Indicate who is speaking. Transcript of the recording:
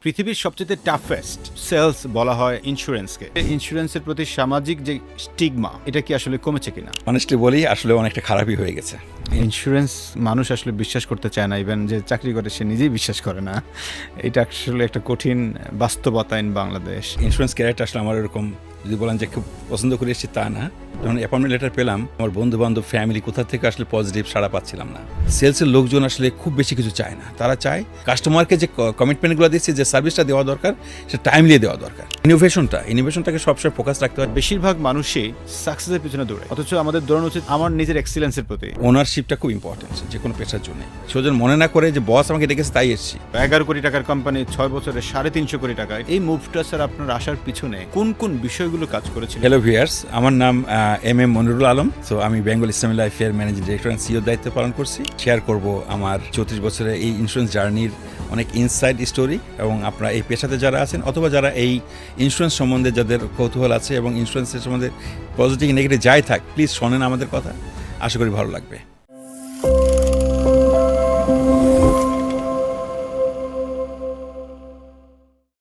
Speaker 1: পৃথিবীর সবচেয়ে toughest sales বলা হয় ইন্স্যুরেন্সকে। ইন্স্যুরেন্সের প্রতি সামাজিক যে স্টিগমা, এটা কি আসলে কমেছে কিনা?
Speaker 2: অনেস্টলি বলি, আসলে অনেকটা খারাপই হয়ে গেছে।
Speaker 1: ইন্স্যুরেন্স মানুষ আসলে বিশ্বাস করতে চায় না, ইভেন যে চাকরি করে সে নিজেই বিশ্বাস করে না। এটা আসলে একটা কঠিন বাস্তবতা ইন বাংলাদেশ।
Speaker 2: ইন্স্যুরেন্স ক্যারিয়ারটা আসলে আমার এরকম, যদি বলেন যে খুব পছন্দ করে এসেছি তা না। যখন অ্যাপয়েন্টমেন্ট লেটার পেলাম, আমার বন্ধু বান্ধব ফ্যামিলি কোথা থেকে আসলে পজিটিভ সাড়া পাচ্ছিলাম না। সেলসের লোকজন আসলে খুব বেশি কিছু চায় না, তারা চায় কাস্টমারকে যে কমিটমেন্টগুলো দিচ্ছে, যে সার্ভিসটা দেওয়া দরকার, সেটা টাইমলি দেওয়া দরকার। ইনোভেশনটাকে সবসময় ফোকাস রাখতে হয়।
Speaker 1: বেশিরভাগ মানুষই সাকসেসের পিছনে দৌড়ে, অথচ আমাদের দৌড়ানো উচিত আমার নিজের এক্সিলেন্সের প্রতি।
Speaker 2: ওনারশিপটা খুব ইম্পর্টেন্ট যে কোনো পেশার জন্য। সেজন মনে না করে যে বস আমাকে ডেকেছে তাই এসেছি।
Speaker 1: 11 কোটি টাকার কোম্পানি 6 বছরে 350 কোটি টাকা। এই মুভটা স্যার আপনার আসার পিছনে কোন কোন বিষয়গুলো কাজ করেছিল?
Speaker 2: হ্যালো ভিউয়ার্স, আমার নাম এম মনিরুল আলম। তো আমি বেঙ্গল ইসলামী লাইফের ম্যানেজিং ডিরেক্টর অ্যান্ড সিইও দায়িত্ব পালন করছি। শেয়ার করব আমার 34 বছরের এই ইন্স্যুরেন্স জার্নির অনেক ইনসাইড স্টোরি, এবং আপনারা এই পেশাতে যারা আছেন অথবা যারা এই ইন্স্যুরেন্স সম্বন্ধে যাদের কৌতূহল আছে এবং ইন্স্যুরেন্সের সম্বন্ধে পজিটিভ নেগেটিভ যাই থাক, প্লিজ শোনেন আমাদের কথা। আশা করি ভালো লাগবে।